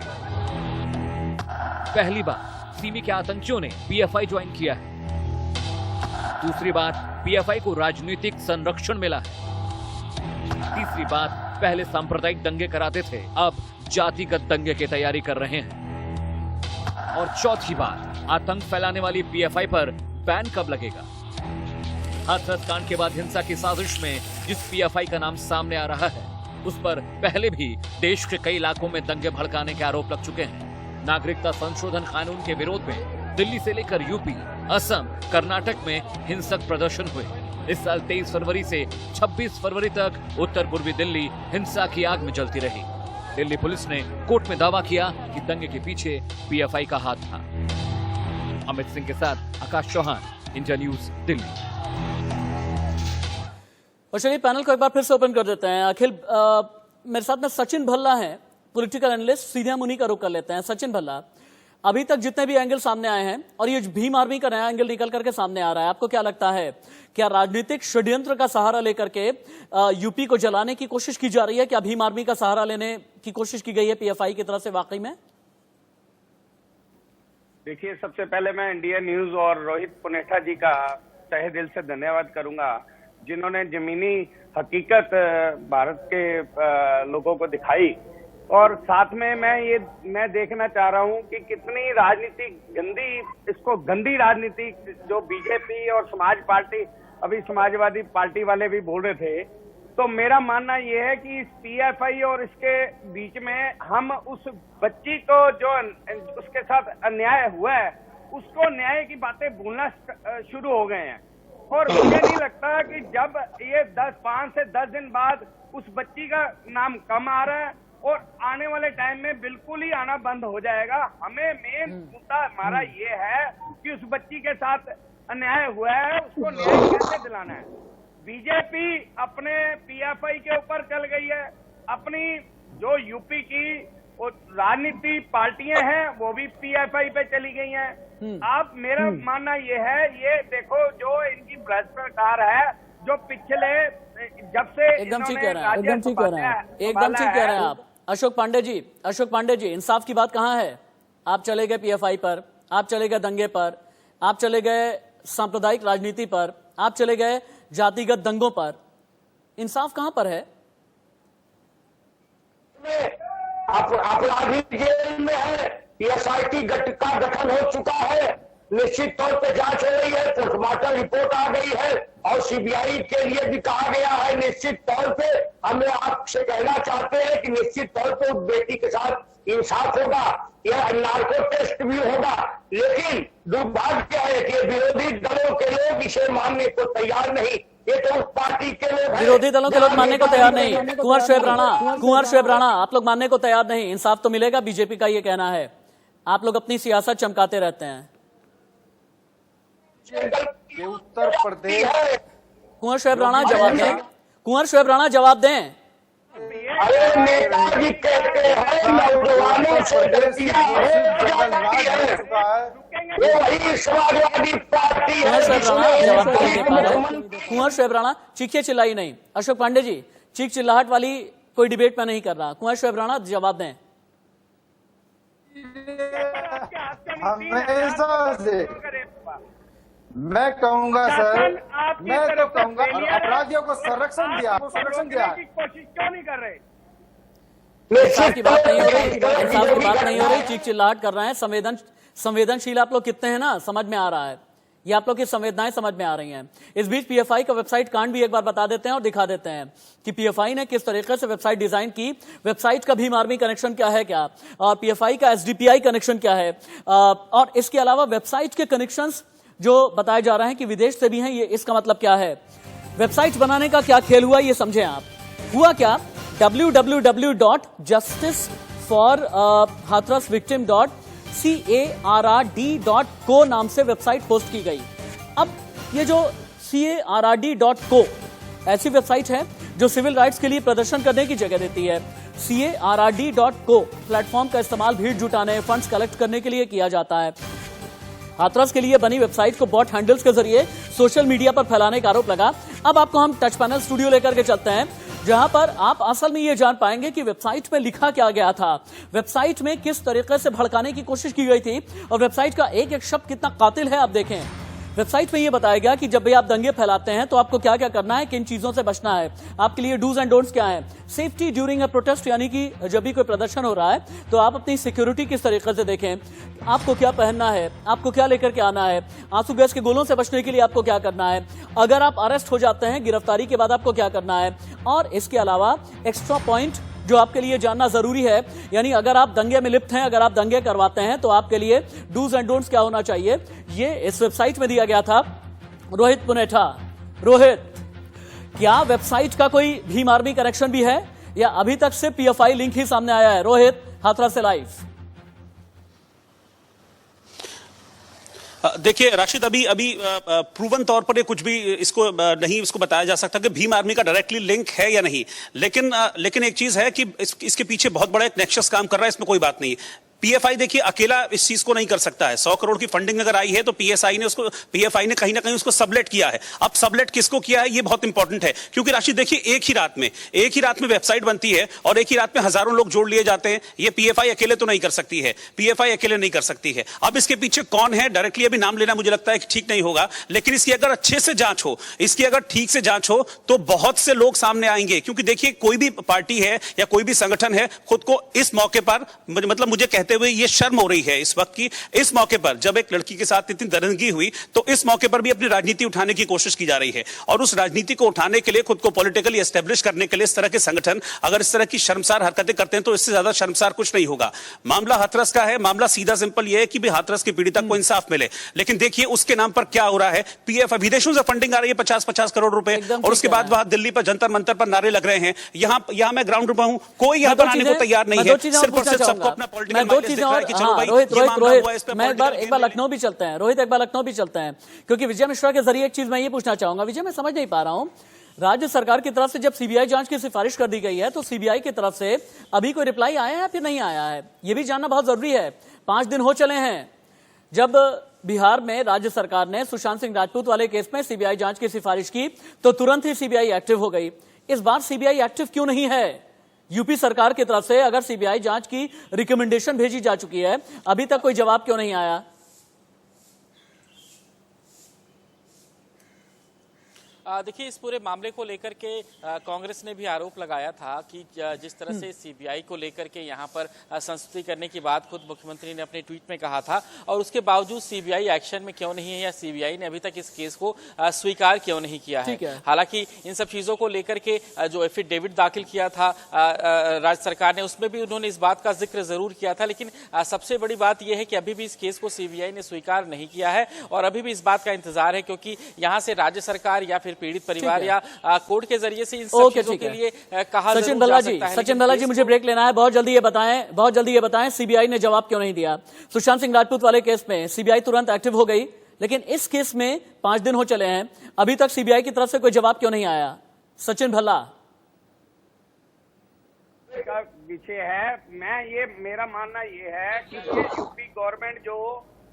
पहली बात, सीमी के आतंकियों ने पीएफआई ज्वाइन किया है। दूसरी बात, पीएफआई को राजनीतिक संरक्षण मिला है। तीसरी बात, पहले सांप्रदायिक दंगे कराते थे, अब जातिगत दंगे की तैयारी कर रहे हैं। और चौथी बात, आतंक फैलाने वाली पीएफआई पर बैन कब लगेगा। हाथरस कांड के बाद हिंसा की साजिश में जिस पीएफआई का नाम सामने आ रहा है, उस पर पहले भी देश के कई इलाकों में दंगे भड़काने के आरोप लग चुके हैं। नागरिकता संशोधन कानून के विरोध में दिल्ली से लेकर यूपी, असम, कर्नाटक में हिंसक प्रदर्शन हुए। इस साल 23 फरवरी से 26 फरवरी तक उत्तर पूर्वी दिल्ली हिंसा की आग में जलती रही। दिल्ली पुलिस ने कोर्ट में दावा किया कि दंगे के पीछे पीएफआई का हाथ था। अमित सिंह के साथ आकाश चौहान, इंडिया न्यूज, दिल्ली। और चलिए पैनल को एक बार फिर से ओपन कर देते हैं। अखिल, मेरे साथ में सचिन भल्ला हैं, पॉलिटिकल एनालिस्ट, सीधे मुनि का रुख कर लेते हैं। सचिन भल्ला, अभी तक जितने भी एंगल सामने आए हैं और ये भीम आर्मी का नया एंगल निकल करके सामने आ रहा है, आपको क्या लगता है, क्या राजनीतिक षड्यंत्र का सहारा लेकर के यूपी को जलाने की कोशिश की जा रही है? क्या भीम आर्मी का सहारा लेने की कोशिश की गई है पीएफआई की तरफ से वाकई में? देखिए, सबसे पहले मैं इंडिया न्यूज और रोहित पुनेठा जी का तहे दिल से धन्यवाद करूंगा, जिन्होंने जमीनी हकीकत भारत के लोगों को दिखाई। और साथ में मैं देखना चाह रहा हूं कि कितनी राजनीति गंदी राजनीति जो बीजेपी और समाज पार्टी, अभी समाजवादी पार्टी वाले भी बोल रहे थे। तो मेरा मानना यह है कि इस पीएफआई और इसके बीच में हम उस बच्ची को जो उसके साथ अन्याय हुआ है, उसको न्याय की बातें भूलना शुरू हो गए हैं। और मुझे नहीं लगता कि जब ये 5 से 10 दिन बाद उस बच्ची का नाम कम आ रहा है और आने वाले टाइम में बिल्कुल ही आना बंद हो जाएगा। हमें मेन मुद्दा हमारा ये है कि उस बच्ची के साथ अन्याय हुआ है, उसको न्याय कैसे दिलाना है। बीजेपी अपने पीएफआई के ऊपर चल गई है, अपनी जो यूपी की वो राजनीति पार्टियां हैं वो भी पीएफआई पे चली गई हैं। आप मेरा मानना ये है, ये देखो जो इनकी भ्रष्टाचार है, जो पिछले जब से एकदम ठीक कह रहे हैं, एकदम ठीक कह रहे हैं, एकदम ठीक कह रहे हैं आप। अशोक पांडे जी, इंसाफ की बात कहाँ है? आप चले गए पीएफआई पर, आप चले गए दंगे पर, आप चले गए सांप्रदायिक राजनीति पर, आप चले गए जातिगत दंगों पर, इंसाफ कहां पर है? अपराधी जेल में है, एसआईटी का गठन हो चुका है, निश्चित तौर पे जांच हो रही है, पोस्टमार्टम रिपोर्ट आ गई है और सीबीआई के लिए भी कहा गया है। निश्चित तौर पे हमें आपसे कहना चाहते हैं कि निश्चित तौर पे उस बेटी के साथ इंसाफ होगा, यह नार्को टेस्ट भी होगा, लेकिन दुर्भाग्य है कि विरोधी दलों के लोग इसे मानने को तैयार नहीं। ये तो उस पार्टी के लोग, विरोधी दलों के लोग मानने को तैयार नहीं। कुंवर शोएब राणा, आप लोग मानने को तैयार नहीं। इंसाफ तो मिलेगा, बीजेपी का ये कहना है। आप लोग अपनी सियासत चमकाते रहते हैं। उत्तर प्रदेश, कुंवर शोएब राणा जवाब दें, कुंवर शोएब राणा जवाब दें। अरे नेताजी कहते हैं नौजवानों से वही समाजवादी पार्टी है। कुंवर शोएब राणा चीखे चिल्लाई नहीं। अशोक पांडे जी, चीख चिल्लाहट वाली कोई डिबेट में नहीं कर रहा। कुंवर शोएब राणा जवाब दें। हमेशा से मैं कहूंगा सर, मैं तो कहूंगा अपराधियों को संरक्षण दिया, संरक्षण दिया। कोशिश क्यों नहीं कर रहे? इंसाफ की बात नहीं हो रही, इंसाफ की बात नहीं हो रही, चीख चिल्लाहट कर रहे हैं। संवेदनशील आप लोग कितने हैं ना, समझ में आ रहा है। ये आप लोग की संवेदनाएं समझ में आ रही हैं। इस बीच पीएफआई का वेबसाइट कांड भी एक बार बता देते हैं और दिखा देते हैं कि पीएफआई ने किस तरीके से वेबसाइट डिजाइन की, वेबसाइट का भीम आर्मी कनेक्शन क्या है क्या, और पीएफआई का एसडीपीआई कनेक्शन क्या है, और इसके अलावा वेबसाइट के कनेक्शंस जो बताए जा रहे हैं कि विदेश से भी हैं, ये इसका मतलब क्या है? वेबसाइट बनाने का क्या खेल हुआ, ये समझें आप। हुआ क्या, www.justicefordhathrasvictim.carrd.co नाम से वेबसाइट पोस्ट की गई। अब ये जो carrd.co ऐसी वेबसाइट है जो सिविल राइट्स के लिए प्रदर्शन करने की जगह देती है। carrd.co प्लेटफॉर्म का इस्तेमाल भीड़ जुटाने, फंड्स कलेक्ट करने के लिए किया जाता है। हाथरस के लिए बनी वेबसाइट को बॉट हैंडल्स के जरिए सोशल मीडिया पर फैलाने का आरोप लगा। अब आपको हम टच पैनल स्टूडियो लेकर के चलते हैं, जहां पर आप असल में ये जान पाएंगे कि वेबसाइट में लिखा क्या गया था, वेबसाइट में किस तरीके से भड़काने की कोशिश की गई थी, और वेबसाइट का एक एक शब्द कितना कातिल है। आप देखें, वेबसाइट में ये बताया गया कि जब भी आप दंगे फैलाते हैं तो आपको क्या क्या करना है, किन चीजों से बचना है, आपके लिए डूज एंड डोंट्स क्या है। सेफ्टी ड्यूरिंग अ प्रोटेस्ट, यानी कि जब भी कोई प्रदर्शन हो रहा है तो आप अपनी सिक्योरिटी किस तरीके से देखें, आपको क्या पहनना है, आपको क्या लेकर के आना है, आंसू गैस के गोलों से बचने के लिए आपको क्या करना है, अगर आप अरेस्ट हो जाते हैं, गिरफ्तारी के बाद आपको क्या करना है, और इसके अलावा एक्स्ट्रा पॉइंट जो आपके लिए जानना जरूरी है, यानी अगर आप दंगे में लिप्त हैं, अगर आप दंगे करवाते हैं तो आपके लिए डूज एंड डोंट्स क्या होना चाहिए, ये इस वेबसाइट में दिया गया था। रोहित पुनेठा, रोहित, क्या वेबसाइट का कोई भीम आर्मी कनेक्शन भी है या अभी तक से पीएफआई लिंक ही सामने आया है? रोहित, हाथरस से लाइव। देखिए राशिद, अभी प्रूवन तौर पर ये कुछ भी इसको बताया जा सकता कि भीम आर्मी का डायरेक्टली लिंक है या नहीं, लेकिन एक चीज है कि इसके पीछे बहुत बड़ा एक नेक्सस काम कर रहा है, इसमें कोई बात नहीं। पीएफआई देखिए अकेला इस चीज को नहीं कर सकता है। 100 करोड़ की फंडिंग अगर आई है तो पीएफआई ने कहीं ना कहीं उसको सबलेट किया है। अब सबलेट किसको किया है, ये बहुत इंपॉर्टेंट है, क्योंकि राशिद देखिए एक ही रात में वेबसाइट बनती है और एक ही रात में हजारों लोग जोड़ लिए जाते हैं। ये पीएफआई अकेले तो नहीं कर सकती है, पीएफआई अकेले नहीं कर सकती है। अब इसके पीछे कौन है, डायरेक्टली अभी नाम लेना मुझे लगता है कि ठीक नहीं होगा, लेकिन इसकी अगर अच्छे से जांच हो, इसकी अगर ठीक से जांच हो तो बहुत से लोग सामने आएंगे। क्योंकि देखिए कोई भी पार्टी है या कोई भी संगठन है, खुद को इस मौके पर, मतलब मुझे कहते हुए ये शर्म हो रही है इस वक्त की, इस मौके पर जब एक लड़की के साथ इतनी दरिंदगी हुई तो इस मौके पर भी अपनी राजनीति उठाने की कोशिश की जा रही है। और उस राजनीति को उठाने के लिए, खुद को पॉलिटिकली एस्टेब्लिश करने के लिए इस तरह के संगठन अगर इस तरह की शर्मसार हरकतें करते हैं तो इससे ज्यादा शर्मसार कुछ नहीं होगा। मामला हाथरस का है, मामला सीधा सिंपल यह है कि हाथरस की पीड़िता को इंसाफ मिले, लेकिन देखिए उसके नाम पर क्या हो रहा है। पीएफआई विदेशों से फंडिंग आ रही है 50-50 करोड़ रुपए, और उसके बाद वहां दिल्ली पर जंतर मंतर पर नारे लग रहे हैं। यहां मैं ग्राउंड पर हूं, कोई यहां पर आने को तैयार नहीं है, सिर्फ और सिर्फ सबको अपना पॉलिटिकल दो माइलेज चीजें दिख रहा और है कि चलो भाई, रोहित ये रोहित मामला हुआ, इस रोहित पे मैं एक बार political game लखनऊ भी चलते हैं रोहित, एक बार लखनऊ भी चलते हैं, क्योंकि विजय मिश्रा के जरिए एक चीज मैं ये पूछना चाहूंगा। विजय, मैं समझ नहीं पा रहा हूं, राज्य सरकार की तरफ से जब सीबीआई जांच की सिफारिश कर दी गई है तो सीबीआई की तरफ से अभी कोई रिप्लाई आया है या फिर नहीं आया है, ये भी जानना बहुत जरूरी है। 5 दिन हो चले हैं जब बिहार में राज्य सरकार ने सुशांत सिंह राजपूत वाले केस में सीबीआई जांच की सिफारिश की तो तुरंत ही सीबीआई एक्टिव हो गई। इस बार सीबीआई एक्टिव क्यों नहीं है? यूपी सरकार की तरफ से अगर सीबीआई जांच की रिकमेंडेशन भेजी जा चुकी है, अभी तक कोई जवाब क्यों नहीं आया? देखिए, इस पूरे मामले को लेकर के कांग्रेस ने भी आरोप लगाया था कि जिस तरह से सीबीआई को लेकर के यहाँ पर संस्तुति करने की बात खुद मुख्यमंत्री ने अपने ट्वीट में कहा था, और उसके बावजूद सीबीआई एक्शन में क्यों नहीं है या सीबीआई ने अभी तक इस केस को स्वीकार क्यों नहीं किया है। हालांकि इन सब चीजों को लेकर के जो एफिडेविट दाखिल किया था राज्य सरकार ने, उसमें भी उन्होंने इस बात का जिक्र जरूर किया था, लेकिन सबसे बड़ी बात यह है कि अभी भी इस केस को सीबीआई ने स्वीकार नहीं किया है और अभी भी इस बात का इंतजार है, क्योंकि यहाँ से राज्य सरकार या फिर पीड़ित परिवार या कोर्ट के जरिए से इन सब चीजों के लिए कहा सचिन भल्ला जी मुझे ब्रेक लेना है, बहुत जल्दी ये बताएं सीबीआई ने जवाब क्यों नहीं दिया? सुशांत सिंह राजपूत वाले केस में सीबीआई तुरंत एक्टिव हो गई, लेकिन इस केस में 5 दिन हो चले हैं, अभी तक सीबीआई की तरफ से कोई जवाब क्यों नहीं आया? सचिन भल्ला का विषय है। मेरा मानना ये है कि ये यूपी गवर्नमेंट जो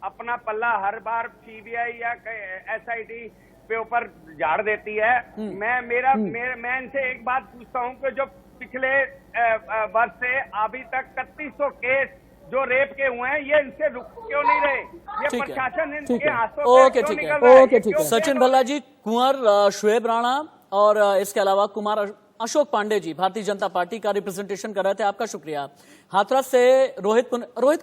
अपना पल्ला हर बार सीबीआई या एसआईटी पे ऊपर झाड़ देती है, मैं इनसे एक बात पूछता हूँ कि जो पिछले वर्ष से अभी तक 3100 केस जो रेप के हुए हैं, ये इनसे रुक क्यों नहीं रहे? ये प्रशासन इनके हाथों से क्यों निकल रहा है? ठीक है सचिन भल्ला जी, कुंवर शुएब राणा और इसके अलावा कुमार अशोक पांडे जी भारतीय जनता पार्टी का रिप्रेजेंटेशन कर रहे थे, आपका शुक्रिया। हाथरस से रोहित कुछ